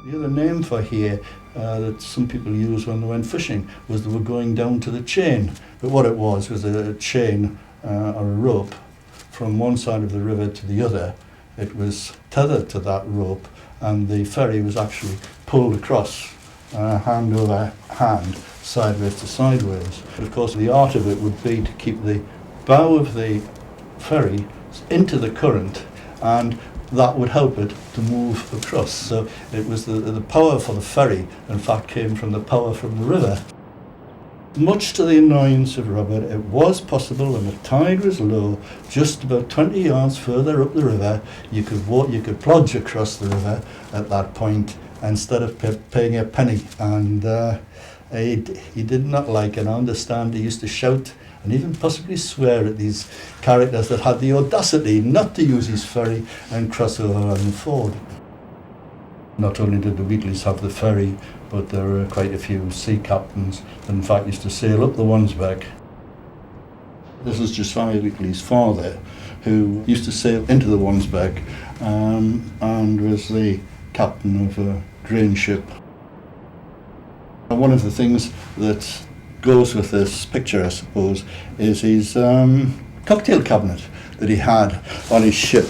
The other name for here that some people use when they went fishing was they were going down to the chain. But what it was a chain or a rope from one side of the river to the other. It was tethered to that rope, and the ferry was actually pulled across hand over hand, sideways to sideways. Of course, the art of it would be to keep the bow of the ferry into the current, and that would help it to move across. So it was the power for the ferry, in fact, came from the power from the river. Much to the annoyance of Robert, it was possible when the tide was low, just about 20 yards further up the river, you could plodge across the river at that point instead of paying a penny. And he did not like it. I understand he used to shout and even possibly swear at these characters that had the audacity not to use his ferry and cross over on the ford. Not only did the Wheatleys have the ferry, but there were quite a few sea captains that in fact used to sail up the Wansbeck. This is Josiah Wheatley's father, who used to sail into the Wansbeck and was the captain of a grain ship. And one of the things that goes with this picture, I suppose, is his cocktail cabinet that he had on his ship.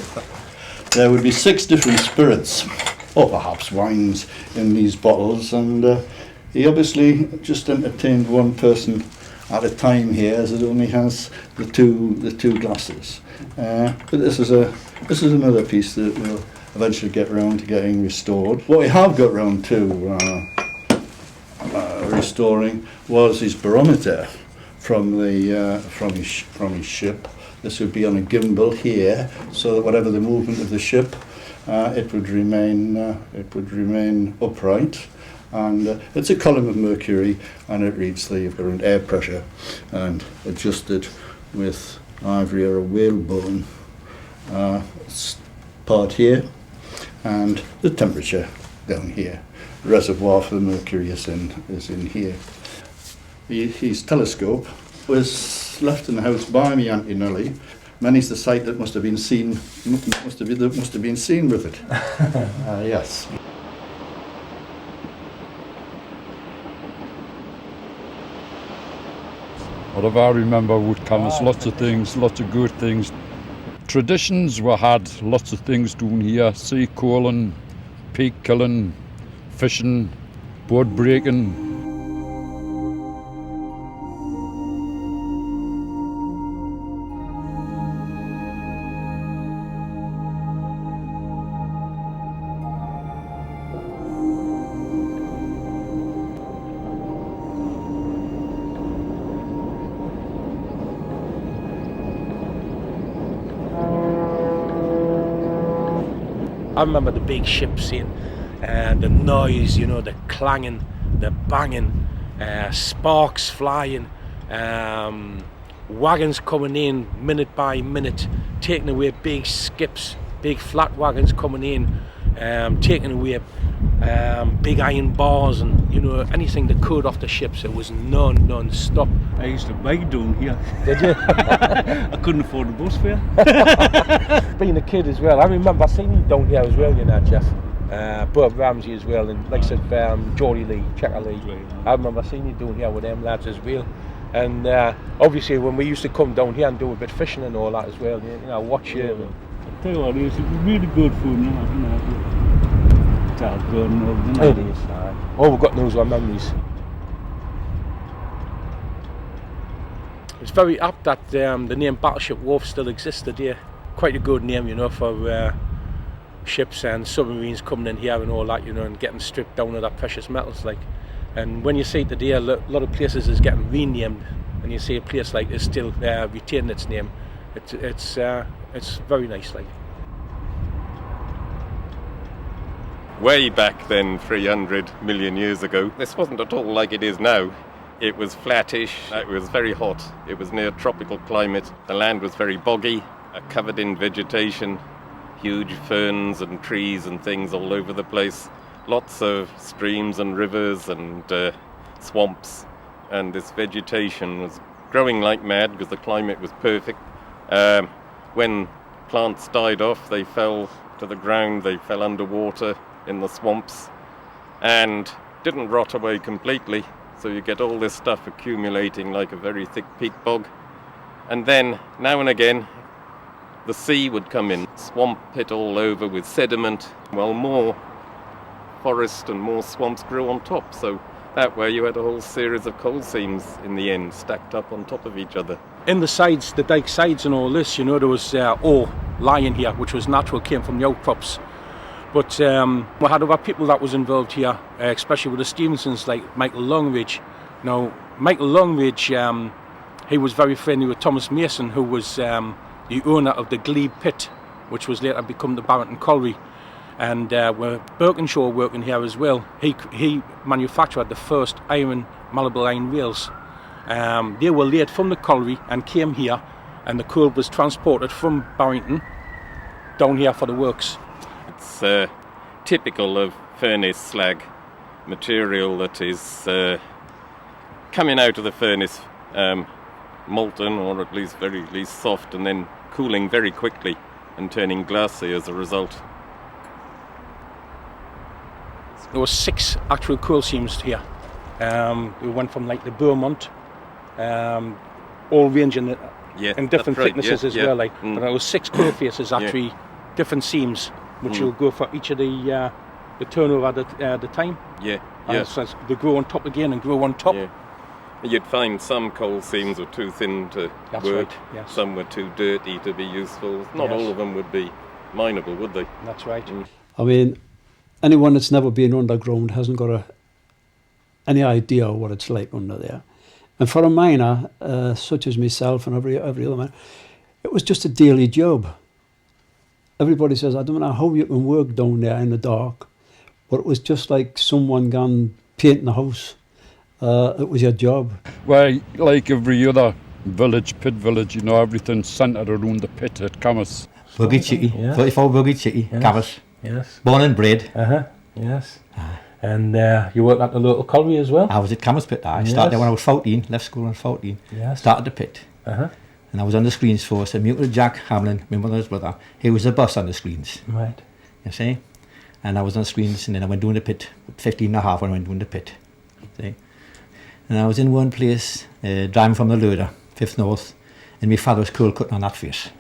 There would be 6 different spirits, or perhaps wines, in these bottles, and he obviously just entertained one person at a time here, as it only has the two glasses. But this is another piece that we'll eventually get round to getting restored. What we have got round to restoring was his barometer from his ship. This would be on a gimbal here, so that whatever the movement of the ship, it would remain upright. And it's a column of mercury, and it reads the current air pressure, and adjusted with ivory or a whalebone part here, and the temperature down here. The reservoir for the mercury is in here. His telescope was left in the house by me Auntie Nellie. Many's the sight that must have been seen with it. Yes. Whatever I remember would come as lots of things, lots of good things. Traditions we had lots of things down here: sea coaling, peak killing, fishing, board breaking. I remember the big ships in, and the noise, the clanging, the banging, sparks flying, wagons coming in minute by minute, taking away big skips, big flat wagons coming in, taking away big iron bars and anything that could off the ships. It was non-stop. I used to bike down here. Did you? I couldn't afford the bus fare. Being a kid as well, I remember seeing you down here as well, Jeff. Bert Ramsey as well, and like I said, Geordie Lee, Checker Lee. I remember seeing you down here with them lads as well. And obviously when we used to come down here and do a bit of fishing and all that as well, watch you. I tell you what, it was really good food. It's all good and all, It is. All we've got those are memories. It's very apt that the name Battleship Wharf still exists today. Quite a good name, for ships and submarines coming in here and all that, and getting stripped down of that precious metals, like. And when you see it today, a lot of places is getting renamed, and you see a place like this still retaining its name. It's very nice, like. Way back then, 300 million years ago, this wasn't at all like it is now. It was flattish, it was very hot, it was near tropical climate, the land was very boggy, covered in vegetation, huge ferns and trees and things all over the place, lots of streams and rivers and swamps, and this vegetation was growing like mad because the climate was perfect. When plants died off, they fell to the ground, they fell underwater in the swamps, and didn't rot away completely. So you get all this stuff accumulating like a very thick peat bog. And then, now and again, the sea would come in, swamp it all over with sediment, while more forest and more swamps grew on top. So that way you had a whole series of coal seams in the end, stacked up on top of each other. In the sides, the dike sides and all this, there was ore lying here, which was natural, came from the outcrops. But we had other people that was involved here, especially with the Stevensons, like Michael Longridge. Now, Michael Longridge, he was very friendly with Thomas Mason, who was the owner of the Glebe Pit, which was later become the Barrington Colliery. And with Birkinshaw working here as well, he manufactured the first malleable iron rails. They were laid from the colliery and came here, and the coal was transported from Barrington down here for the works. It's typical of furnace slag material that is coming out of the furnace molten, or at least very least soft, and then cooling very quickly and turning glassy as a result. There were 6 actual coal seams here. We went from like the Beaumont, all ranging in different thicknesses as well. But there was 6 coal faces actually, different seams, which will go for each of the turnover at the time. So they grow on top again and grow on top. You'd find some coal seams were too thin to work. Yes. Some were too dirty to be useful. Not all of them would be mineable, would they? That's right. I mean, anyone that's never been underground hasn't got any idea what it's like under there. And for a miner, such as myself and every other man, it was just a daily job. Everybody says, I don't know how you can work down there in the dark, but it was just like someone gone painting a house. It was your job. Well, like every other village, pit village, everything's centred around the pit at Cambois. Buggy Chitty, 44 Buggy Chitty, Cambois. Yes. Born and bred. Yes. And you worked at the local colliery as well? I was at Cambois Pit. I started there when I was 14, left school when I was 14. Yes. Started the pit. And I was on the screens for so muted Jack Hamlin, my mother's brother. He was the boss on the screens. Right. You see? And I was on the screens, and then I went doing the pit, 15 and a half when I went doing the pit. See? And I was in one place, driving from the Loader, 5th North, and my father was coal cutting on that face.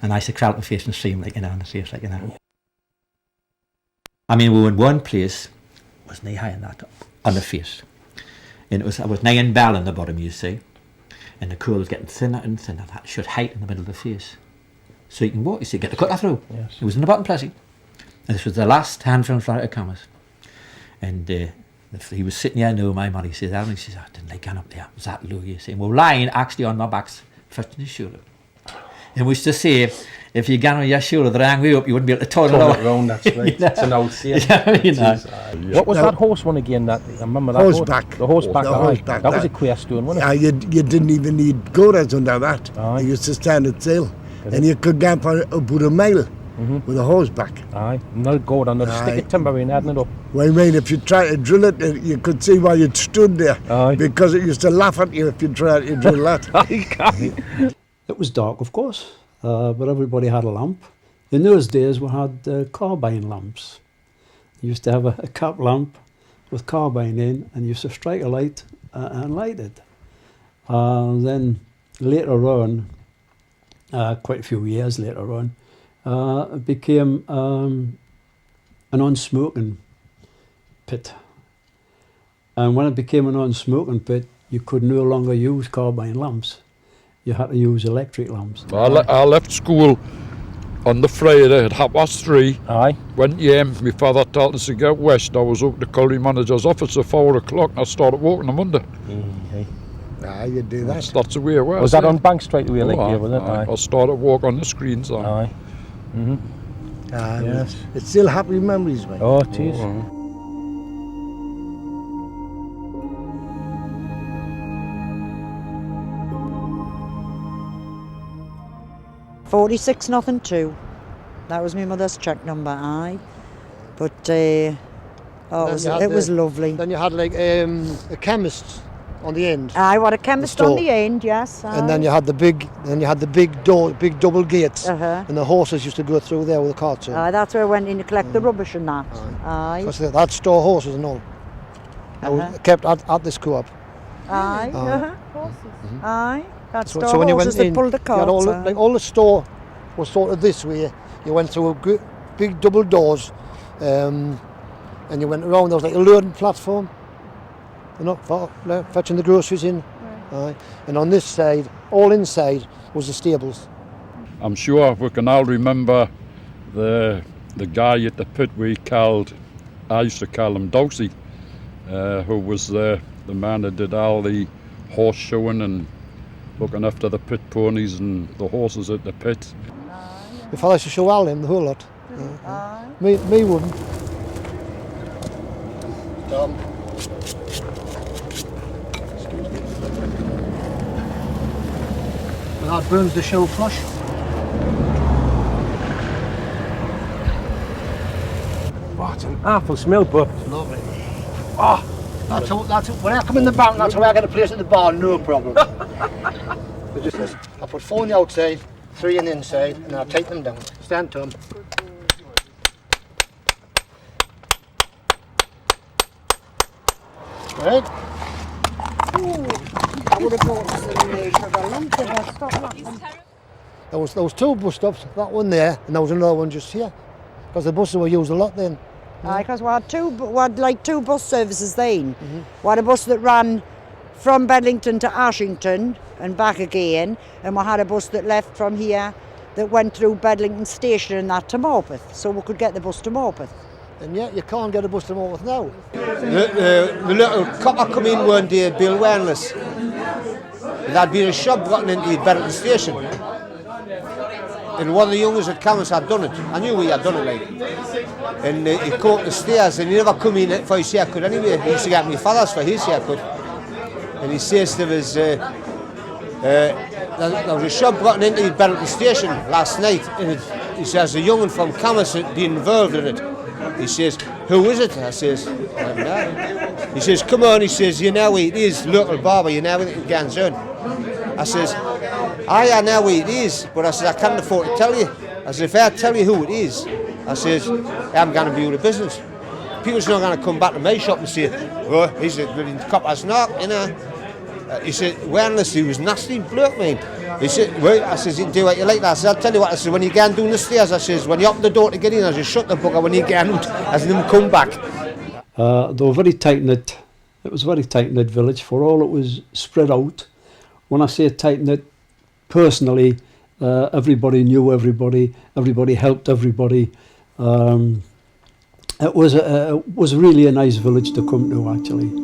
And I used to crawl the face and stream like, on the face like, I mean, we were in one place, was knee high in that, on the face. And I was nigh in bell on the bottom, you see. And the coal was getting thinner and thinner. That should height in the middle of the face. So you can walk, you see, get the cutter through. Yes. It was in the bottom Plessy. And this was the last hand from flight of Cambois. And he was sitting here, my mother, he says, Alan, he says, I didn't like going up there. It was that low, you see. And we were lying actually on my backs, first in his shoulder. And we used to say, if you got on your shoulder the wrong way up, you wouldn't be able to turn it around. That's right. It's an old saying. What was that horse one again? I remember that horseback. The horseback. Horseback. That was a queer stone, wasn't it? You didn't even need goaters under that. You used to stand at sail. And you could go for about a mile with a horseback. Aye, not a goat, not a stick of timber in, hadn't it up? Well, I mean, if you tried to drill it, you could see why you'd stood there. Aye. Because it used to laugh at you if you tried to drill that. It was dark, of course, but everybody had a lamp. In those days, we had carbine lamps. You used to have a cap lamp with carbine in, and you used to strike a light and light it. Then later on, quite a few years later on, it became an unsmoking pit. And when it became an unsmoking pit, you could no longer use carbine lamps. You had to use electric lamps. I left school on the Friday at 3:30. Aye. Went home, my father told us to go west. I was up at the colliery manager's office at 4 o'clock and I started walking on Monday. You do that. That's the way it was. Was that on Bank Street away like here, wasn't it? I started walking on the screens. Aye. Yes. It's still happy memories, mate. Oh, it is. 46-2. That was my mother's cheque number, aye. But it was lovely. Then you had like a chemist on the end. I want a chemist The on store. the end, yes. And then you had the big door, big double gates, Uh-huh. and the horses used to go through there with the carts in. That's where I went in to collect the rubbish and that. Aye. Because they had store horses and all. They were kept at this co-op. Aye. Aye. That's So, store so when you horses went in, that pulled the you carts. had all, aye. like all the store was sort of this way. You went through big double doors, and you went around. There was like a loading platform, for fetching the groceries in. Aye. And on this side, all inside, was the stables. I'm sure we can all remember the guy at the pit I used to call him Dosey, who was the man that did all the horse showing and looking after the pit ponies and the horses at the pit. My father used to show all them, the whole lot. Me wouldn't. Well, that burns the show flush. What an awful smell, but Lovely. Oh, that's when I come in the bank, that's how I get a place at the bar, no problem. I put 4 on the outside, 3 on the inside, and I take them down. Stand to them. Right? I would have bought some for a lump if I stopped that. There was 2 bus stops, that one there, and there was another one just here. Because the buses were used a lot then. Because we had 2 bus services then. We had a bus that ran from Bedlington to Ashington and back again, and we had a bus that left from here that went through Bedlington Station and that to Morpeth, so we could get the bus to Morpeth. And yet you can't get a bus to Morpeth now. The little copper come in one day, Bill Wireless. There'd been a shop gotten into Bedlington Station. And one of the youngers at Cambois had done it. I knew he had done it, like. And he came up the stairs and he never come in for his haircut anyway. He used to get my father's for his haircut. And he says there was a shop gotten into Bedlington Station last night. And he says a young'un from Cambois had been involved in it. He says, who is it? I says, I don't know. He says, come on, he says, you know where it is, local barber, you know where it goes on. I says, I know where it is, but I says, I can't afford to tell you. I says, if I tell you who it is, I says, I'm going to be out of business. People's not going to come back to my shop and say, oh, he's a bloody copper's knock, you know. He said, wireless, he was nasty bloke, man. He said, well, I says, you can do what you like that. I said, I'll tell you what, I said, when you go down the stairs, I says, when you open the door to get in, I just shut the book, and when you get out, I said, then come back. They were very tight-knit. It was a very tight-knit village, for all it was spread out. When I say tight-knit, personally, everybody knew everybody, everybody helped everybody. It was really a nice village to come to, actually.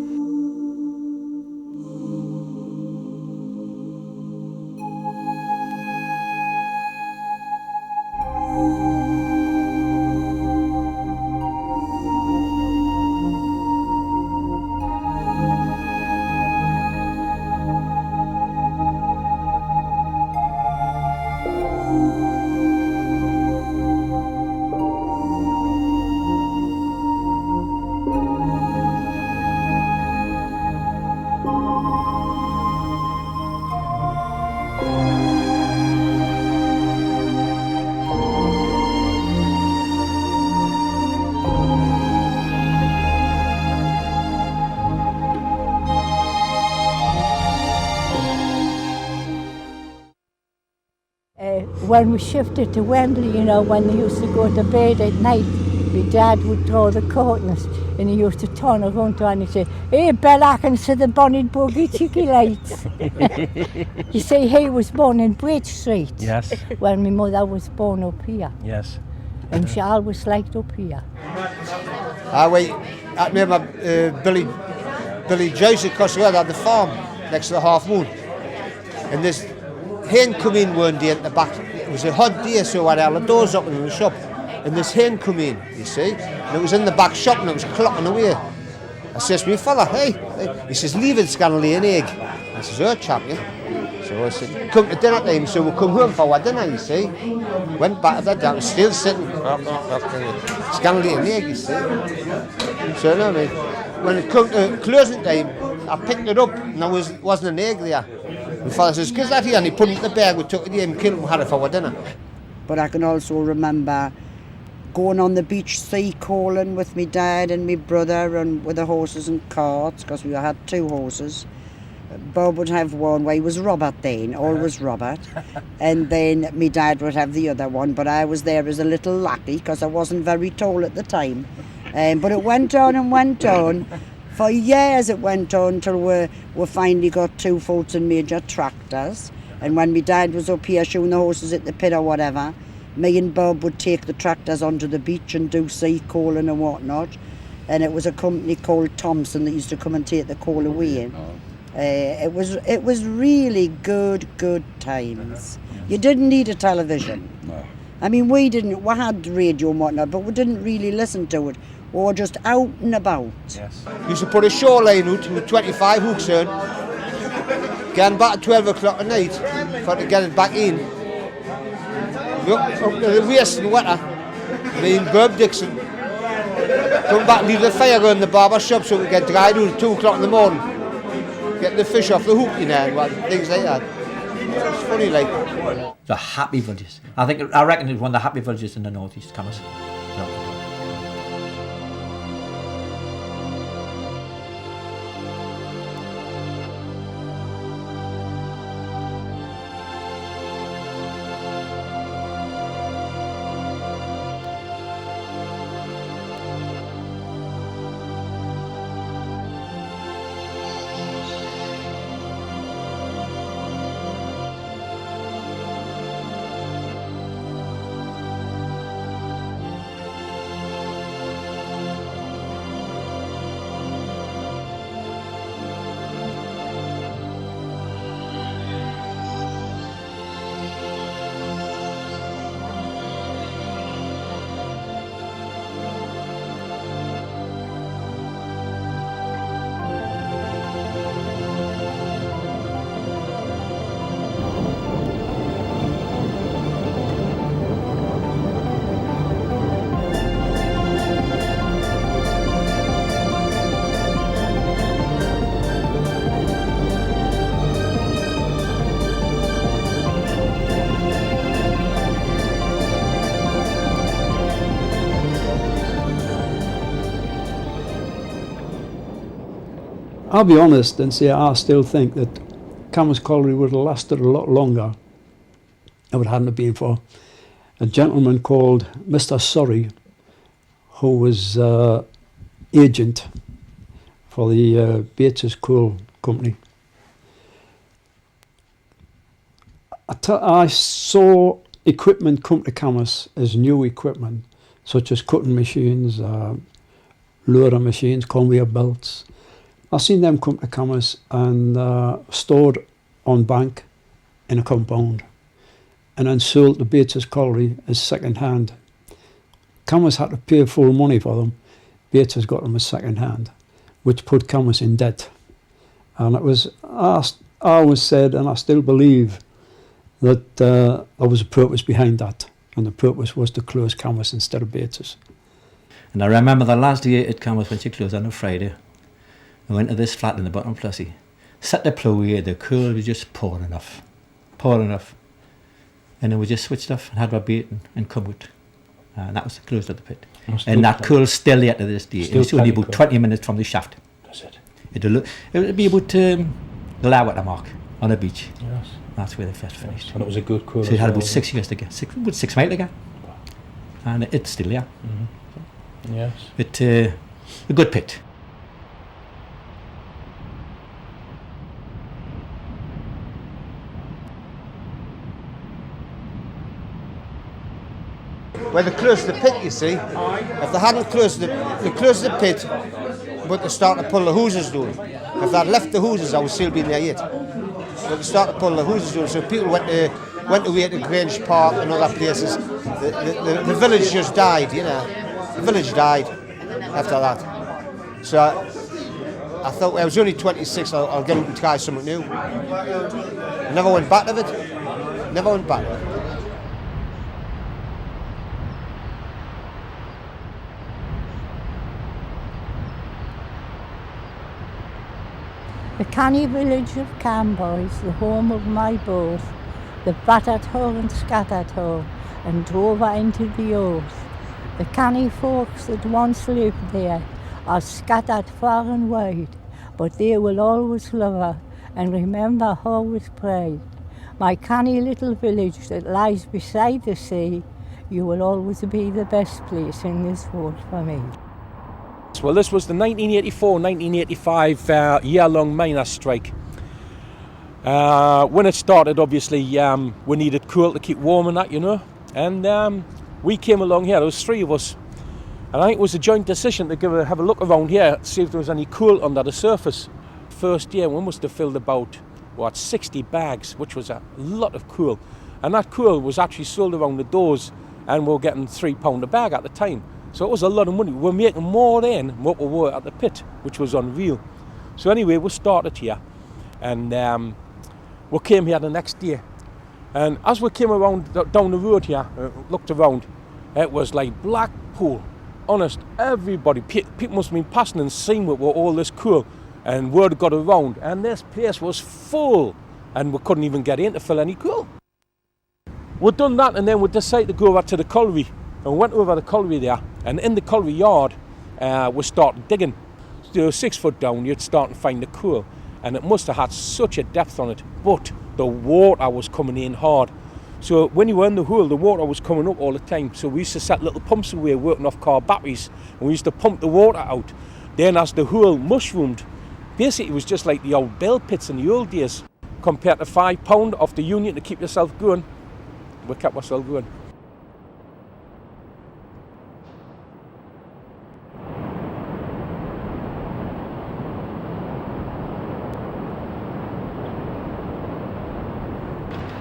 When we shifted to Wembley, you know, when they used to go to bed at night, my dad would draw the curtains and he used to turn around to her and he'd say, hey Bella, I can see the bonnet buggy cheeky lights. You see, he was born in Bridge Street. Yes. Well, my mother was born up here. Yes. And she always liked up here. I remember Billy Joyce across the road had the farm next to the Half Moon. And this hen come in one day at the back. It was a hot day, so I had all the doors open in the shop. And this hen come in, you see, and it was in the back shop and it was clocking away. I says to my father, hey. He says, leave it, it's going to lay an egg. I says, oh, champion. So I said, come to dinner time, so we'll come home for our dinner, you see. Went back to the dinner, still sitting. It's going to lay an egg, you see. So, no, when it come to closing time, I picked it up and there wasn't an egg there. My father says, "Give that here," and he put it in the bag. We took it here and killed it and had it for our dinner. But I can also remember going on the beach sea calling with my dad and my brother and with the horses and carts, because we had 2 horses. Bob would have one, well, he was Robert then, always Robert, and then my dad would have the other one, but I was there as a little laddie because I wasn't very tall at the time. But it went on and went on. For years it went on till we finally got 2 Fulton Major tractors, and when my dad was up here showing the horses at the pit or whatever, me and Bob would take the tractors onto the beach and do sea calling and whatnot, and it was a company called Thompson that used to come and take the call away. It was really good times. You didn't need a television. No. I mean, we had radio and whatnot, but we didn't really listen to it. We were just out and about. Yes. Used to put a shoreline out with 25 hooks in, getting back at 12 o'clock at night for to get it back in. Up to the waist and wetter, me and Bob Dixon. Come back and leave the fire going in the barber shop so we get dried out at 2 o'clock in the morning. Get the fish off the hook, you know, and things like that. It's funny, like. The happy villages. I reckon it's one of the happy villages in the northeast, Cambois. I'll be honest and say I still think that Cambois Colliery would have lasted a lot longer if it hadn't been for a gentleman called Mr. Surrey, who was agent for the Bates's Coal Company. I saw equipment come to Cambois as new equipment, such as cutting machines, loader machines, conveyor belts. I've seen them come to Cambois and stored on bank in a compound and then sold to Bates's Colliery as second hand. Cambois had to pay full money for them. Bates's got them as second hand, which put Cambois in debt. And it was, I always said, and I still believe, that there was a purpose behind that, and the purpose was to close Cambois instead of Bates's. And I remember the last day at Cambois when she closed on a Friday. I went to this flat in the bottom of Plessy. Set the plough here, the coal was just pouring off. And then we just switched off and had our bait and come out. And that was the close of the pit. And that coal's still there to this day. It's only about 20 minutes from the shaft. That's it. It'll be about the Lawata mark on the beach. Yes. That's where they first finished. And it was a good coal. So it had about 6 years to go, about 6 miles to go. And it's still there. Mm-hmm. Yes. It's a good pit. Well, they closed the pit, you see. If they hadn't closed they closed the pit, but they started to pull the hoses down. If they'd left the hoses, I would still be there yet. But they started to pull the hoses down, so people went away to Grange Park and other places. The village just died, you know. The village died after that. So I thought, well, I was only 26, I'll get out and try something new. I never went back to it. Never went back. The canny village of Cambois, the home of my both, the battered hoe and scattered hoe, and drove her into the oath. The canny folks that once lived there are scattered far and wide, but they will always love her and remember her with pride. My canny little village that lies beside the sea, you will always be the best place in this world for me. Well, this was the 1984-1985 year-long miners' strike. When it started, obviously, we needed coal to keep warm and that, you know. And we came along here, there was 3 of us. And I think it was a joint decision to have a look around here, see if there was any coal under the surface. First year, we must have filled about, 60 bags, which was a lot of coal. And that coal was actually sold around the doors, and we were getting £3 a bag at the time. So it was a lot of money. We were making more then than what we were at the pit, which was unreal. So anyway, we started here, and we came here the next day. And as we came around down the road here, looked around, it was like Blackpool. Honest, everybody, people must have been passing and seeing what were all this coal, and word got around, and this place was full, and we couldn't even get in to fill any coal. We'd done that, and then we decided to go over to the colliery, and we went over the colliery there, and in the colliery yard, we started digging. So 6 foot down, you'd start to find the coal, and it must have had such a depth on it, but the water was coming in hard. So when you were in the hole, the water was coming up all the time. So we used to set little pumps away working off car batteries, and we used to pump the water out. Then as the hole mushroomed, basically it was just like the old bell pits in the old days. Compared to £5 off the union to keep yourself going, we kept ourselves going.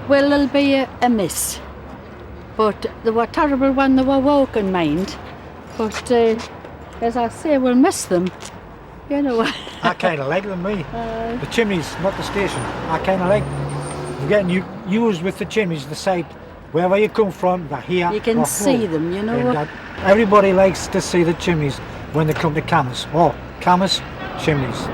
Well, there'll be a miss, but they were terrible when they were walking, mind. But as I say, we'll miss them, you know. I kind of like them, me. The chimneys, not the station. I kind of like getting used with the chimneys, the site. Wherever you come from, they're here. You can see them, you know. Everybody likes to see the chimneys when they come to Cambois. Oh, Cambois, chimneys.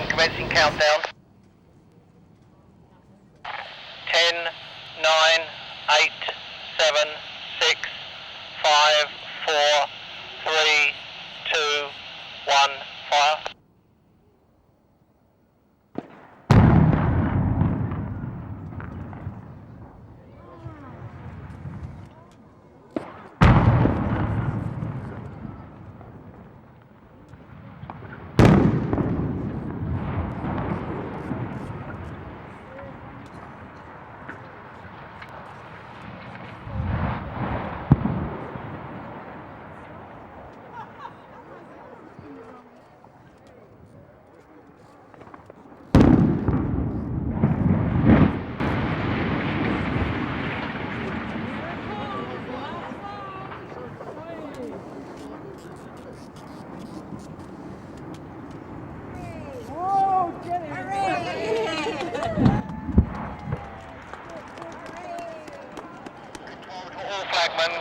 Commencing countdown. 10, 9, 8, 7, 6, 5, 4, 3, 2, 1, fire.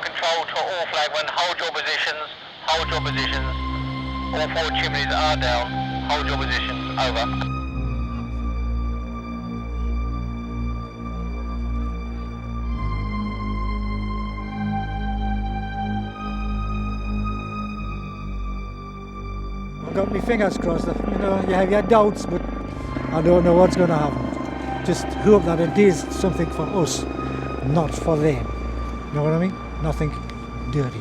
Control to all flagmen, hold your positions, hold your positions. All 4 chimneys are down, hold your positions, over. I've got my fingers crossed. You know, you have your doubts, but I don't know what's going to happen. Just hope that it is something for us, not for them. You know what I mean? Nothing dirty.